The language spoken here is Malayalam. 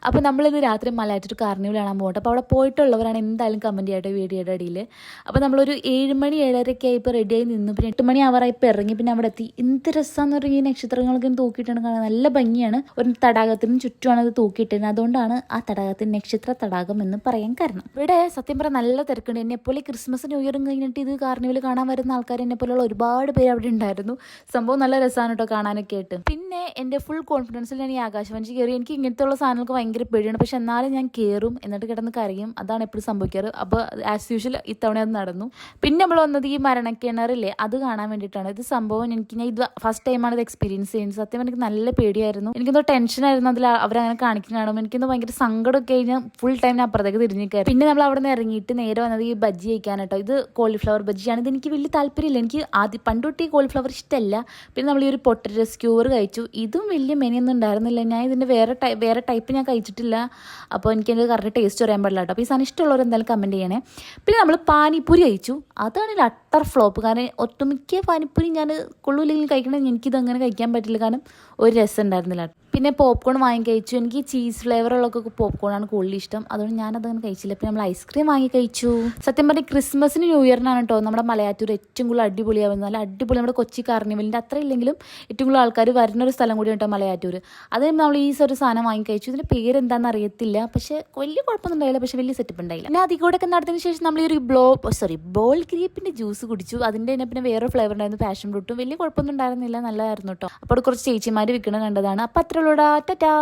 അപ്പോൾ നമ്മളിന്ന് രാത്രി മലയാറ്റൂർ കാർണിവൽ കാണാൻ പോകട്ടെ. അപ്പോൾ അവിടെ പോയിട്ടുള്ളവരാണ് എന്തായാലും കമൻറ്റ് ചെയ്യട്ടെ വീഡിയോയുടെ അടിയിൽ. അപ്പോൾ നമ്മളൊരു 7 മണി 7:30 ആയിപ്പോൾ റെഡിയായി നിന്നു. പിന്നെ 8 മണി ആവാറായിപ്പോൾ ഇറങ്ങി. പിന്നെ അവിടെ എത്തി. എന്ത് രസമാണെന്ന് പറഞ്ഞാൽ ഈ നക്ഷത്രങ്ങളൊക്കെ തൂക്കിയിട്ടാണ് കാണാൻ നല്ല ഭംഗിയാണ്. ഒരു തടാകത്തിനും ചുറ്റുമാണ് അത് തൂക്കിയിട്ടിരുന്നത്. അതുകൊണ്ടാണ് ആ തടാകത്തിന് നക്ഷത്ര തടാകം എന്ന് പറയാൻ കാരണം. ഇവിടെ സത്യം പറയാൻ നല്ല തിരക്കുണ്ട്. എന്നെപ്പോലെ ക്രിസ്മസ് ന്യൂ ഇയറും കഴിഞ്ഞിട്ട് ഇത് കാർണിവൽ കാണാൻ വരുന്ന ആൾക്കാർ എന്നെപ്പോലുള്ള ഒരുപാട് പേര് അവിടെ ഉണ്ടായിരുന്നു. സംഭവം നല്ല രസമാണ് കേട്ടോ കാണാനൊക്കെ ആയിട്ട്. പിന്നെ എൻ്റെ ഫുൾ കോൺഫിഡൻസിൽ ഞാൻ ഈ ആകാശവാണി കയറി. എനിക്ക് ഇങ്ങനത്തെ ഉള്ള സാധനങ്ങൾക്ക് ഭയങ്കര പേടിയാണ്. പക്ഷെ എന്നാലും ഞാൻ കയറും, എന്നിട്ട് കിടന്ന് കരയും. അതാണ് എപ്പോഴും സംഭവിക്കാറ്. അപ്പോൾ ആസ് യൂഷ്വൽ ഇത്തവണ അത് നടന്നു. പിന്നെ നമ്മൾ വന്നത് ഈ മരണക്കിണറില്ലേ, അത് കാണാൻ വേണ്ടിയിട്ടാണ്. ഇത് സംഭവം ഞാൻ ഇത് ഫസ്റ്റ് ടൈമാണ് ഇത് എക്സ്പീരിയൻസ് ചെയ്യുന്നത്. സത്യം എനിക്ക് നല്ല പേടിയായിരുന്നു. എനിക്കെന്തോ ടെൻഷനായിരുന്നു അതിൽ അവരങ്ങനെ കാണിക്കുന്ന കാണുമ്പോൾ. എനിക്കെന്തോ ഭയങ്കര സങ്കടമൊക്കെ കഴിഞ്ഞാൽ ഫുൾ ടൈം ഞാൻ അപ്പുറത്തേക്ക് തിരിഞ്ഞു കയറി. പിന്നെ നമ്മൾ അവിടെ നിന്ന് ഇറങ്ങിയിട്ട് നേരെ വന്നത് ഈ ബജ്ജി കഴിക്കാൻ കേട്ടോ. ഇത് കോളിഫ്ലവർ ബജ്ജിയാണ്. ഇത് എനിക്ക് വലിയ താല്പര്യമില്ല. എനിക്ക് ആദ്യം പണ്ട് തൊട്ട് ഈ കോളിഫ്ലവർ ഇഷ്ടമല്ല. പിന്നെ നമ്മൾ ഈ ഒരു പൊട്ടറ്റോ സ്ക്യൂവർ കഴിച്ചു. ഇതും വലിയ മെനിയൊന്നും ഉണ്ടായിരുന്നില്ല. ഞാൻ ഇതിൻ്റെ വേറെ ടൈപ്പ് ഞാൻ കഴിച്ചിട്ടില്ല. അപ്പോൾ എനിക്കത് കറക്റ്റ് ടേസ്റ്റ് പറയാൻ പാടില്ല കേട്ടോ. അപ്പോൾ ഈ സാധനം ഇഷ്ടമുള്ളവർ എന്തായാലും കമൻറ്റ് ചെയ്യണേ. പിന്നെ നമ്മൾ പാനിപ്പൂരി കഴിച്ചു. അതാണ് ഒരു അട്ടർ ഫ്ലോപ്പ്. കാരണം ഒട്ടുമിക്ക പാനിപ്പൂരി ഞാൻ കൊള്ളൂല്ലെങ്കിൽ കഴിക്കണമെങ്കിൽ എനിക്കിത് അങ്ങനെ കഴിക്കാൻ പറ്റില്ല. കാരണം ഒരു രസം ഉണ്ടായിരുന്നില്ല. പിന്നെ പോപ്കോൺ വാങ്ങി കഴിച്ചു. എനിക്ക് ചീസ് ഫ്ലേവറുള്ളൊക്കെ പോപ്കോണാണ് കൂടുതൽ ഇഷ്ടം. അതുകൊണ്ട് ഞാനതങ്ങനെ കഴിച്ചില്ല. പിന്നെ നമ്മൾ ഐസ്ക്രീം വാങ്ങി കഴിച്ചു. സത്യം പറഞ്ഞാൽ ക്രിസ്മസിന് ന്യൂ ഇയറിനാണ് കേട്ടോ നമ്മുടെ മലയാറ്റൂർ ഏറ്റവും കൂടുതൽ അടിപൊളിയാവുന്നത്. നല്ല അടിപൊളി നമ്മുടെ കൊച്ചി കാർണിവലിൻ്റെ അത്ര ഇല്ലെങ്കിലും ഏറ്റവും കൂടുതൽ ആൾക്കാർ വരുന്നൊരു സ്ഥലം കൂടി കേട്ടോ മലയാറ്റൂർ. അത് നമ്മൾ ഈ ഒരു സാധനം വാങ്ങി കഴിച്ചു. ഇതിൻ്റെ പേരെന്താണെന്ന് അറിയത്തില്ല. പക്ഷേ വലിയ കുഴപ്പമൊന്നും ഉണ്ടായില്ല. പക്ഷേ വലിയ സെറ്റപ്പ് ഉണ്ടായില്ല. പിന്നെ അതികൂടെയൊക്കെ നടത്തിയതിന് ശേഷം നമ്മൾ ഈ ഒരു ബോൾ ഗ്രീപ്പിൻ്റെ ജ്യൂസ് കുടിച്ചു. അതിൻ്റെ തന്നെ പിന്നെ വേറെ ഫ്ലേവർ ഉണ്ടായിരുന്നു, പാഷൻ ഫ്രൂട്ടും. വലിയ കുഴപ്പമൊന്നും ഉണ്ടായിരുന്നില്ല, നല്ലതായിരുന്നു കേട്ടോ. അപ്പോൾ അവിടെ കുറച്ച് ചേച്ചിമാർ വിൽക്കണ കണ്ടതാണ്. അപ്പോൾ അത്രയുള്ളൂടാ. ടാറ്റാ.